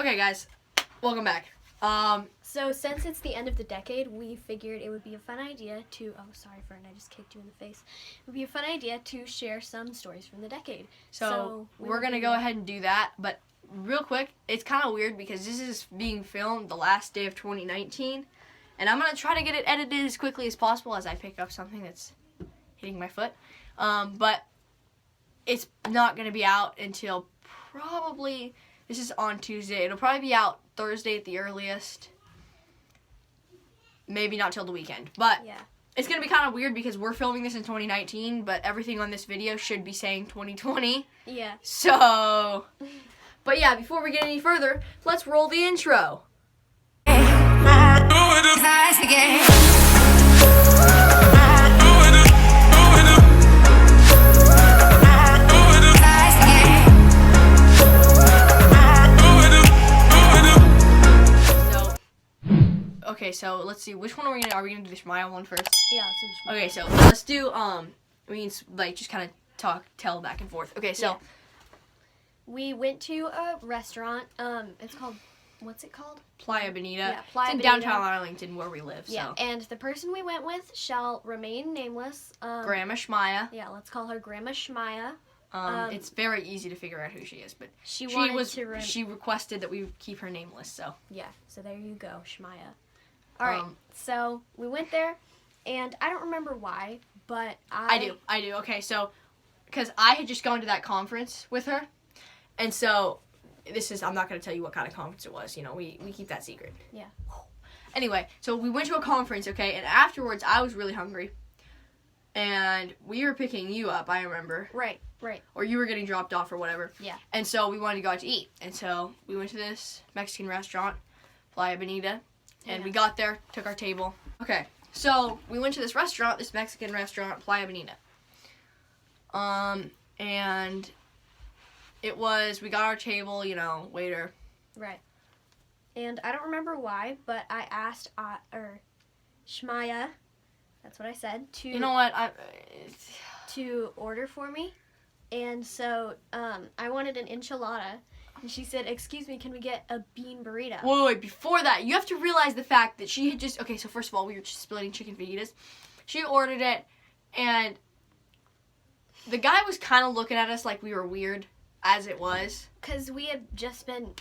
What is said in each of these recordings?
Okay, guys, welcome back. So since it's the end of the decade, we figured it would be a fun idea to, oh, sorry, Fern, I just kicked you in the face. It would be a fun idea to share some stories from the decade. So we're going to go ahead and do that, but real quick, it's kind of weird because this is being filmed the last day of 2019, and I'm going to try to get it edited as quickly as possible as I pick up something that's hitting my foot. But it's not going to be out until probably, this is on Tuesday, it'll probably be out Thursday at the earliest. Maybe not till the weekend, but yeah. It's going to be kind of weird because we're filming this in 2019, but everything on this video should be saying 2020. Yeah. So, but yeah, before we get any further, let's roll the intro. Okay, so let's see. Which one are we gonna do the Shmaya one first? Yeah, let's do the Shmaya. Okay, so let's do we can like just kind of tell back and forth. Okay, so yeah. We went to a restaurant. It's called, what's it called? Playa Bonita. Yeah, Playa it's in Bonita. downtown Arlington where we live. So. Yeah, and the person we went with shall remain nameless. Grandma Shmaya. Yeah, let's call her Grandma Shmaya. It's very easy to figure out who she is, but she requested that we keep her nameless. So yeah, so there you go, Shmaya. All right, so we went there, and I don't remember why, but I do. Okay, so because I had just gone to that conference with her, and so I'm not going to tell you what kind of conference it was. You know, we keep that secret. Yeah. Anyway, so we went to a conference, okay, and afterwards I was really hungry, and we were picking you up, I remember. Right. Or you were getting dropped off or whatever. Yeah. And so we wanted to go out to eat, and so we went to this Mexican restaurant, Playa Bonita. And we got there, took our table. Okay, so we went to this restaurant, this Mexican restaurant, Playa Bonita. And it was, we got our table, you know, waiter. Right. And I don't remember why, but I asked, Shmaya, that's what I said, to... You know what, to order for me. And so, I wanted an enchilada. And she said, "Excuse me, can we get a bean burrito?" Wait, before that, you have to realize the fact that she had just... Okay, so first of all, we were just splitting chicken fajitas. She ordered it, and the guy was kind of looking at us like we were weird, as it was. Because we had just been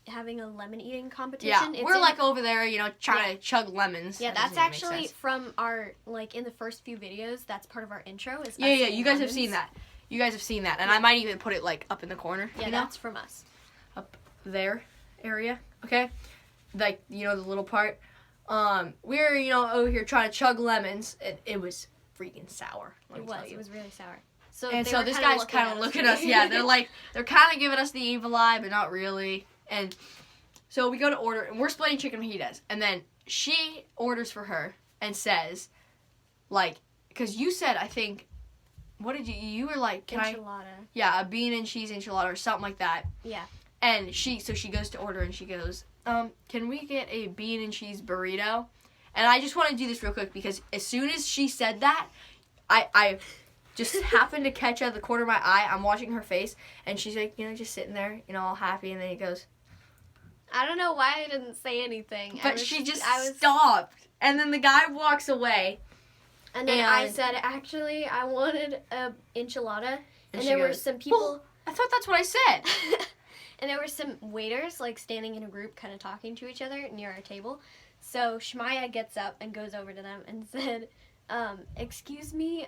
having a lemon eating competition. Yeah, we're like over there, you know, trying to chug lemons. Yeah, that's actually from our, like, in the first few videos, that's part of our intro. Is yeah, you guys have seen that. You guys have seen that, and I might even put it, like, up in the corner. Yeah, you know? that's from us. Up there area, okay? Like, you know, the little part. We were, you know, over here trying to chug lemons, and it was freaking sour. It was really sour. So this guy's kind of looking at us. Yeah, they're kind of giving us the evil eye, but not really. And so we go to order, and we're splitting chicken fajitas, and then she orders for her and says, like, because you said, I think, what did you were like, enchilada. Yeah, a bean and cheese enchilada or something like that. Yeah. And she goes to order, and she goes, can we get a bean and cheese burrito? And I just want to do this real quick because as soon as she said that, I just happened to catch out of the corner of my eye. I'm watching her face, and she's like, you know, just sitting there, you know, all happy, and then he goes. I don't know why I didn't say anything. But she just stopped, and then the guy walks away. And then I said, actually, I wanted a enchilada, and there were some people. Well, I thought that's what I said. And there were some waiters, like, standing in a group, kind of talking to each other near our table. So Shmaya gets up and goes over to them and said, excuse me,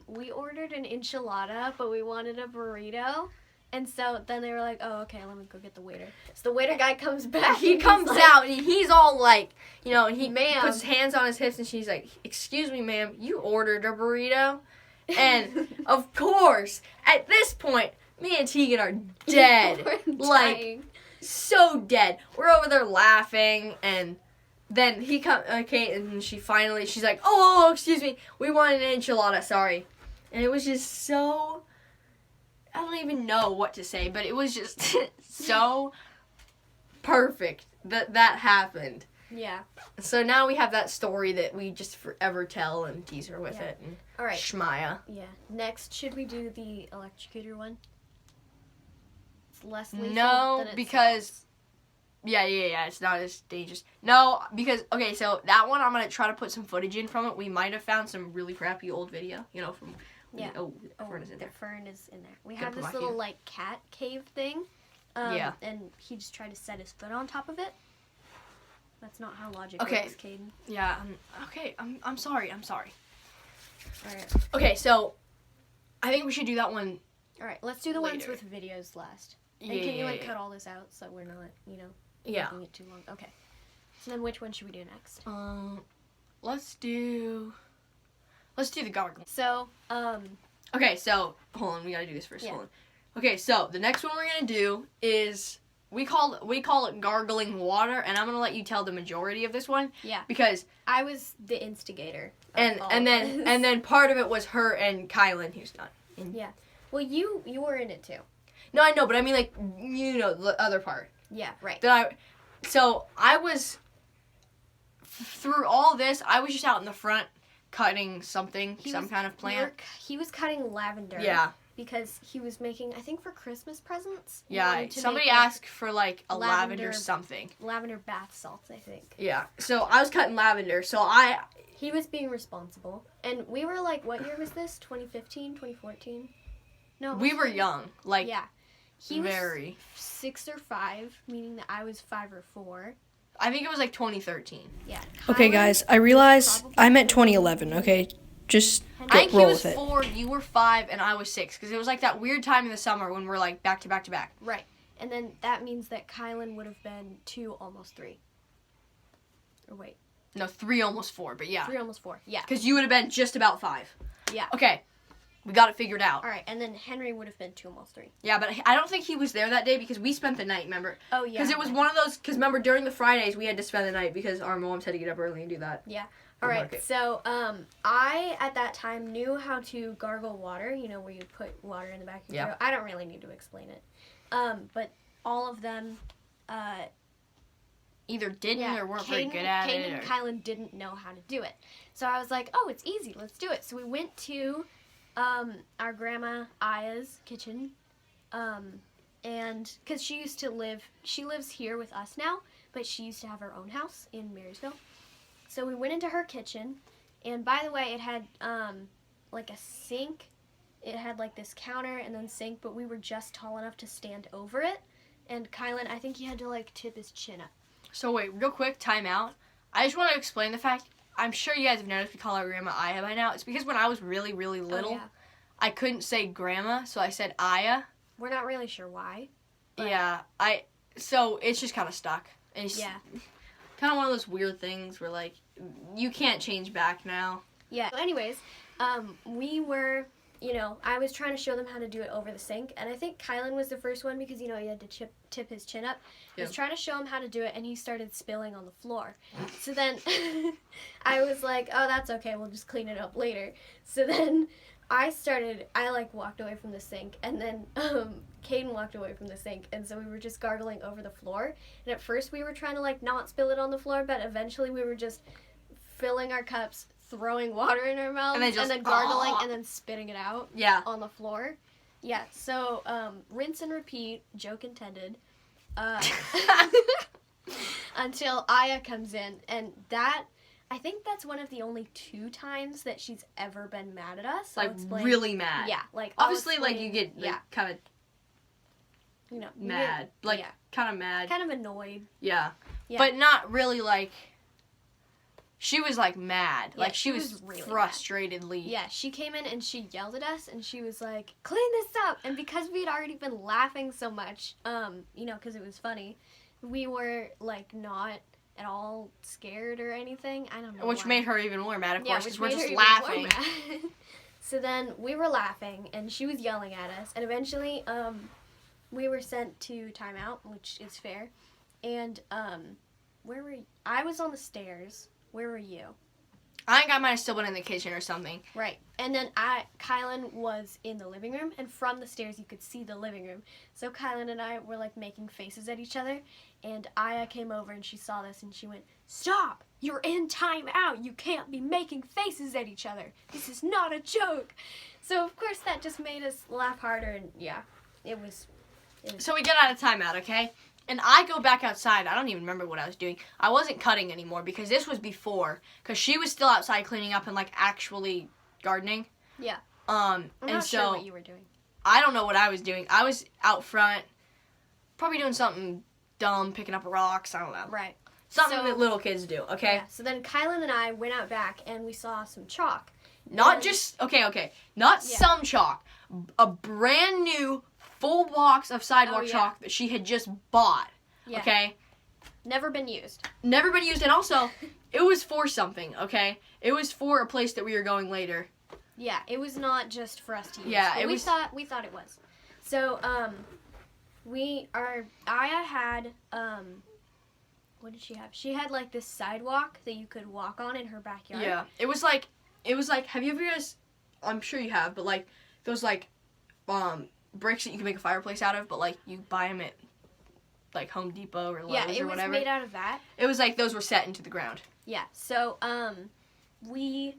we ordered an enchilada, but we wanted a burrito. And so then they were like, oh, okay, let me go get the waiter. So the waiter guy comes back. He comes out, and he's all like, you know, and he puts his hands on his hips, and she's like, excuse me, ma'am, you ordered a burrito? And, of course, at this point, me and Tegan are dead. Like, so dead. We're over there laughing, and then he comes, okay, and she's like, oh, excuse me, we wanted an enchilada, sorry. And it was just so, I don't even know what to say, but it was just so perfect that happened. Yeah. So now we have that story that we just forever tell and tease her with it. And all right. Shmaya. Yeah. Next, should we do the electrocutor one? It's less lethal No, than it because sounds. Yeah, it's not as dangerous. No, because, okay, so that one I'm going to try to put some footage in from it. We might have found some really crappy old video, you know, from... Yeah. Fern is in there. The fern is in there. We have this little, like, cat cave thing. And he just tried to set his foot on top of it. That's not how logic works, Caden. Yeah, I'm sorry. Alright. Okay, so I think we should do that one. Alright, let's do the ones with videos last. And can you, like, cut all this out so we're not, you know, making it too long? Okay. So then which one should we do next? Let's do the gargle. So, Okay, so, hold on, we gotta do this first. Yeah. Hold on. Okay, so, the next one we're gonna do is, we call it gargling water, and I'm gonna let you tell the majority of this one. Yeah. Because I was the instigator. And then part of it was her and Kylan, who's not in. Yeah. Well, you were in it too. No, I know, but I mean, like, you know, the other part. Yeah, right. So I was, through all this, I was just out in the front cutting some kind of plant. He was cutting lavender. Yeah. Because he was making, I think, for Christmas presents. Yeah, somebody asked for, like, a lavender something. Lavender bath salts, I think. Yeah, so I was cutting lavender, so He was being responsible. And we were, like, what year was this? 2015, 2014? No. We were young. Like, yeah. He was 6 or 5, meaning that I was 5 or 4. I think it was, like, 2013. Yeah. Okay, guys, I realize I meant 2011, okay? Just I think he roll was with it. 4, you were 5, and I was 6. Because it was like that weird time in the summer when we're like back to back to back. Right. And then that means that Kylan would have been 2, almost 3. Or wait. No, 3, almost 4, but yeah. 3, almost 4, yeah. Because you would have been just about 5. Yeah. Okay. We got it figured out. All right, and then Henry would have been 2, almost 3. Yeah, but I don't think he was there that day because we spent the night, remember? Oh, yeah. Because it was one of those, because remember, during the Fridays, we had to spend the night because our moms had to get up early and do that. Yeah. All right, so I, at that time, knew how to gargle water, you know, where you put water in the back of your throat. I don't really need to explain it. But all of them... either didn't or weren't very good at it. Caden and Kylan didn't know how to do it. So I was like, oh, it's easy, let's do it. So we went to our grandma Aya's kitchen, and because she lives here with us now, but she used to have her own house in Marysville. So we went into her kitchen, and by the way, it had like a sink. It had like this counter and then sink, but we were just tall enough to stand over it. And Kylan, I think he had to like tip his chin up. So wait, real quick, time out. I just want to explain the fact, I'm sure you guys have noticed we call our grandma Aya by now. It's because when I was really, really little, I couldn't say grandma, so I said Aya. We're not really sure why. Yeah, so it's just kind of stuck. It's kind of one of those weird things where, like, you can't change back now. Yeah. So anyways, we were, you know, I was trying to show them how to do it over the sink, and I think Kylan was the first one because, you know, he had to tip his chin up. I was trying to show him how to do it, and he started spilling on the floor. So then I was like, oh, that's okay, we'll just clean it up later. So then I walked away from the sink, and then Caden walked away from the sink, and so we were just gargling over the floor. And at first we were trying to, like, not spill it on the floor, but eventually we were just filling our cups, throwing water in our mouths, and then gargling, and then spitting it out on the floor. Yeah, so rinse and repeat, joke intended, until Aya comes in, and I think that's one of the only 2 times that she's ever been mad at us. Like, really mad. Yeah, like, obviously, like, you get, like, kind of, you know, mad. Kind of mad. Kind of annoyed. Yeah. But not really, like, she was, like, mad. Yeah, like, she was really frustratedly. Mad. Yeah, she came in and she yelled at us, and she was like, clean this up! And because we had already been laughing so much, you know, because it was funny, we were, like, not at all scared or anything. I don't know Which made her even more mad, of course, because we're just even laughing. So then we were laughing, and she was yelling at us, and eventually we were sent to timeout, which is fair. And where were you? I was on the stairs. Where were you? I think I might have still been in the kitchen or something. Right. And then Kylan was in the living room, and from the stairs you could see the living room. So Kylan and I were, like, making faces at each other, and Aya came over and she saw this and she went, stop! You're in timeout! You can't be making faces at each other! This is not a joke! So, of course, that just made us laugh harder, and yeah, it was So we get out of timeout, okay? And I go back outside. I don't even remember what I was doing. I wasn't cutting anymore because this was before. Because she was still outside cleaning up and, like, actually gardening. Yeah. I'm not sure what you were doing. I don't know what I was doing. I was out front, probably doing something dumb, picking up rocks. I don't know. Right. Something that little kids do, okay? Yeah. So then Kylan and I went out back and we saw some chalk. Not just, okay. Not some chalk. A brand new full box of sidewalk chalk that she had just bought. Yeah. Okay? Never been used. Never been used. And also, it was for something, okay? It was for a place that we were going later. Yeah, it was not just for us to use. Yeah, we thought it was. So, Aya had, what did she have? She had, like, this sidewalk that you could walk on in her backyard. Yeah, it was like, have you ever guys, I'm sure you have, but, like, those, like, bricks that you can make a fireplace out of, but, like, you buy them at, like, Home Depot or Lowe's or whatever. Yeah, it was made out of that. It was like those were set into the ground. Yeah, so, we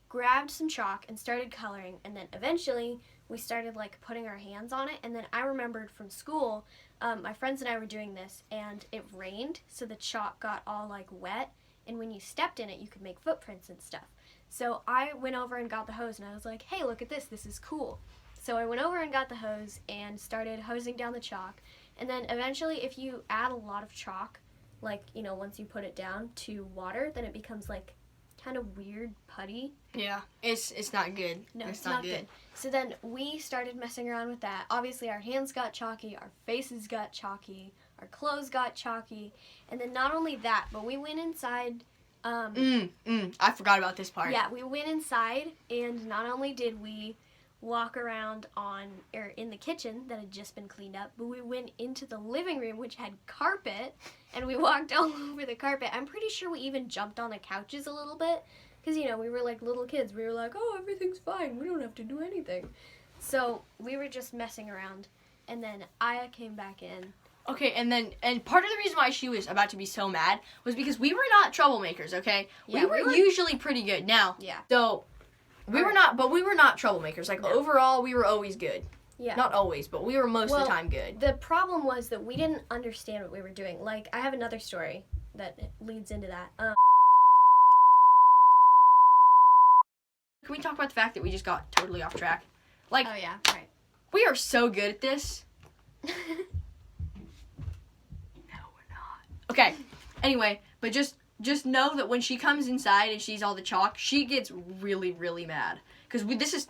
grabbed some chalk and started coloring, and then eventually we started, like, putting our hands on it, and then I remembered from school, my friends and I were doing this, and it rained, so the chalk got all, like, wet, and when you stepped in it, you could make footprints and stuff. So I went over and got the hose, and I was like, hey, look at this is cool. So I went over and got the hose and started hosing down the chalk, and then eventually if you add a lot of chalk, like, you know, once you put it down to water, then it becomes, like, kind of weird putty. Yeah, it's not good. No, it's not good. So then we started messing around with that. Obviously, our hands got chalky, our faces got chalky, our clothes got chalky, and then not only that, but we went inside. I forgot about this part. Yeah, we went inside, and not only did we walk around in the kitchen that had just been cleaned up, but we went into the living room, which had carpet, and we walked all over the carpet. I'm pretty sure we even jumped on the couches a little bit, because, you know, we were like little kids. We were like, oh, everything's fine. We don't have to do anything. So we were just messing around, and then Aya came back in. Okay, and part of the reason why she was about to be so mad was because we were not troublemakers, okay? Yeah, we were usually pretty good. Now, yeah. So we were not troublemakers. Like, overall, we were always good. Yeah. Not always, but we were most of the time good. The problem was that we didn't understand what we were doing. Like, I have another story that leads into that. Can we talk about the fact that we just got totally off track? Like, oh, yeah, right. We are so good at this. No, we're not. Okay, anyway, but just know that when she comes inside and sees all the chalk, she gets really, really mad. Because this is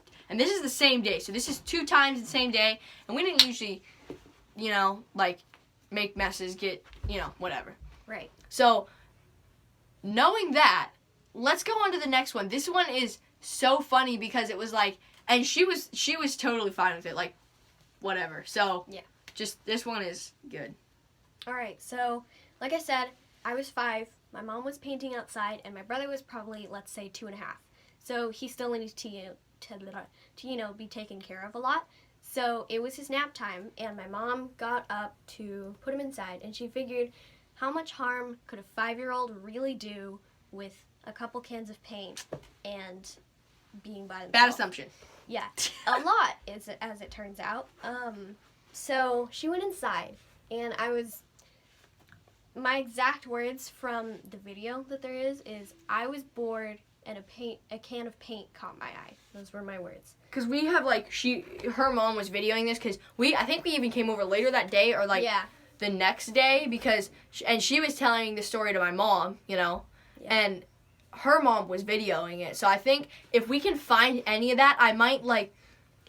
the same day, so this is 2 times the same day, and we didn't usually, you know, like, make messes, whatever. Right. So, knowing that, let's go on to the next one. This one is so funny because it was like, and she was totally fine with it, like, whatever. So, yeah. Just, this one is good. Alright, so, like I said, I was 5, my mom was painting outside, and my brother was probably, let's say, 2.5. So, he still needs to be taken care of a lot. So, it was his nap time, and my mom got up to put him inside, and she figured, how much harm could a 5-year-old really do with a couple cans of paint and being by themselves? Bad assumption. Yeah, a lot, as it turns out. So she went inside, and my exact words from the video that there is I was bored and a can of paint caught my eye. Those were my words. Because we have, like, her mom was videoing this, because I think we even came over later that day, or, like, the next day, because, and she was telling the story to my mom, you know, and her mom was videoing it. So I think if we can find any of that, I might, like,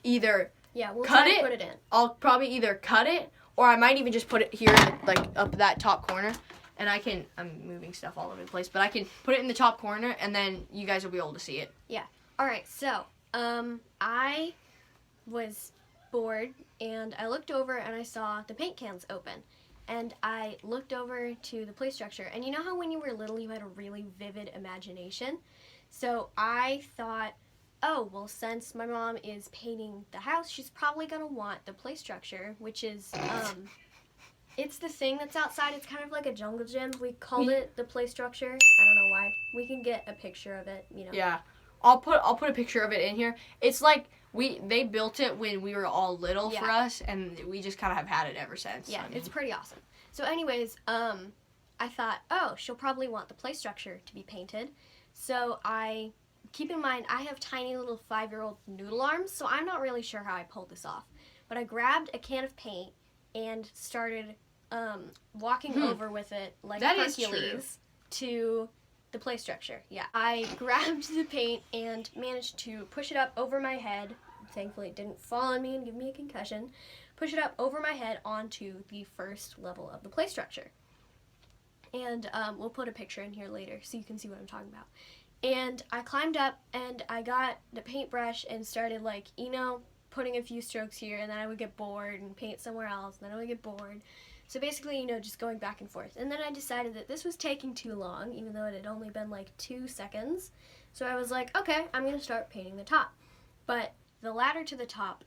either we'll cut put it in. I'll probably either cut it, or I might even just put it here, like, up that top corner. And I'm moving stuff all over the place, but I can put it in the top corner, and then you guys will be able to see it. Yeah. All right, so, I was bored, and I looked over, and I saw the paint cans open. And I looked over to the play structure, and you know how when you were little you had a really vivid imagination? So I thought, oh, well, since my mom is painting the house, she's probably going to want the play structure, which is, it's the thing that's outside. It's kind of like a jungle gym. We called it the play structure. I don't know why. We can get a picture of it, you know. Yeah. I'll put a picture of it in here. It's like they built it when we were all little for us, and we just kind of have had it ever since. Yeah, it's pretty awesome. So anyways, I thought, oh, she'll probably want the play structure to be painted. So keep in mind, I have tiny little 5-year-old noodle arms, so I'm not really sure how I pulled this off. But I grabbed a can of paint and started walking over with it like That is Hercules to the play structure. Yeah. I grabbed the paint and managed to push it up over my head. Thankfully, it didn't fall on me and give me a concussion. Push it up over my head onto the first level of the play structure. And we'll put a picture in here later so you can see what I'm talking about. And I climbed up and I got the paintbrush and started putting a few strokes here, and then I would get bored and paint somewhere else, and then I would get bored. So basically, just going back and forth. And then I decided that this was taking too long, even though it had only been like 2 seconds. So I was like, okay, I'm going to start painting the top. But the ladder to the top,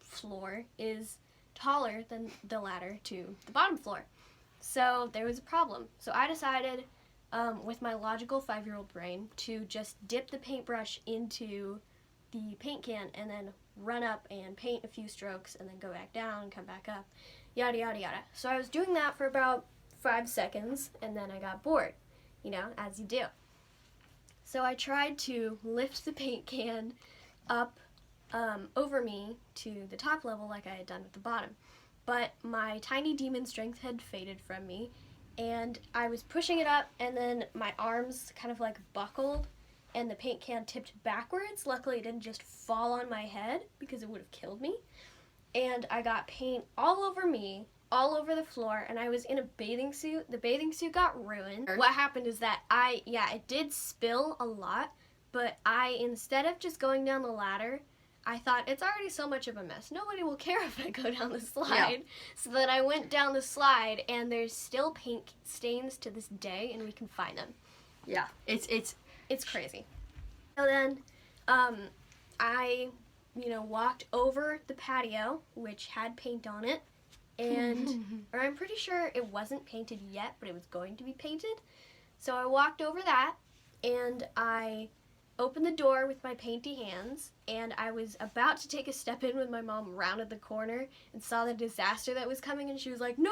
floor is taller than the ladder to the bottom floor. So there was a problem. So I decided, with my logical 5-year-old brain, to just dip the paintbrush into the paint can and then run up and paint a few strokes and then go back down, come back up, yada, yada, yada. So I was doing that for about 5 seconds and then I got bored, as you do. So I tried to lift the paint can up over me to the top level like I had done with the bottom. But my tiny demon strength had faded from me, and I was pushing it up, and then my arms kind of buckled, and the paint can tipped backwards. Luckily, it didn't just fall on my head because it would have killed me. And I got paint all over me, all over the floor, and I was in a bathing suit. The bathing suit got ruined. What happened is that it did spill a lot, but instead of just going down the ladder, I thought, it's already so much of a mess. Nobody will care if I go down the slide. Yeah. So then I went down the slide, and there's still paint stains to this day, and we can find them. Yeah, it's crazy. So then, I, walked over the patio, which had paint on it, and, or I'm pretty sure it wasn't painted yet, but it was going to be painted. So I walked over that, and I opened the door with my painty hands, and I was about to take a step in when my mom rounded the corner and saw the disaster that was coming, and she was like, no,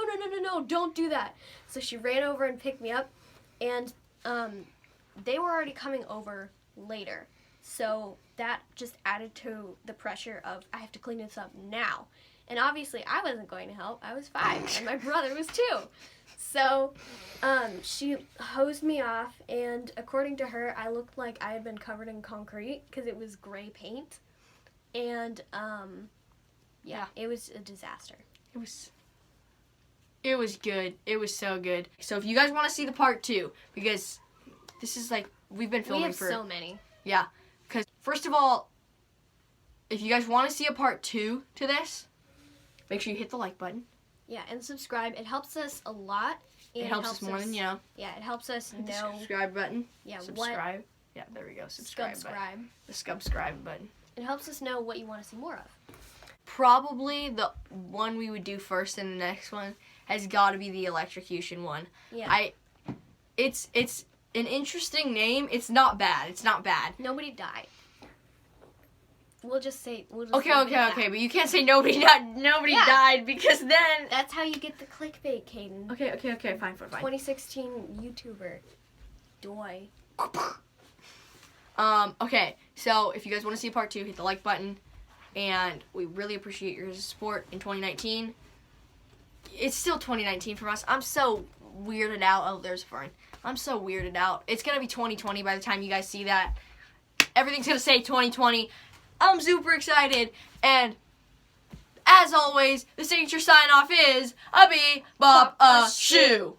don't do that. So she ran over and picked me up, and they were already coming over later. So that just added to the pressure of, I have to clean this up now. And obviously I wasn't going to help. I was 5, and my brother was 2. So she hosed me off, and according to her, I looked like I had been covered in concrete because it was gray paint. And it was a disaster. It was good. It was so good. So if you guys want to see the part 2, because this is we've been filming for so many. Yeah. Because first of all, if you guys want to see a part 2 to this, make sure you hit the like button. Yeah, and subscribe. It helps us a lot. And it helps us more than you know. Yeah, it helps us know. The subscribe button. Yeah, subscribe. Yeah, there we go. Subscribe. The subscribe button. It helps us know what you want to see more of. Probably the one we would do first and the next one has got to be the electrocution one. Yeah. It's an interesting name. It's not bad. Nobody died. We'll just say. Okay. But you can't say nobody died because then. That's how you get the clickbait, Caden. Okay. Fine. 2016 YouTuber. Doi. Okay. So if you guys want to see part 2, hit the like button, and we really appreciate your support in 2019. It's still 2019 from us. I'm so weirded out. Oh, there's a fern. I'm so weirded out. It's gonna be 2020 by the time you guys see that. Everything's gonna say 2020. I'm super excited, and as always, the signature sign-off is a bee, bop, a shoe.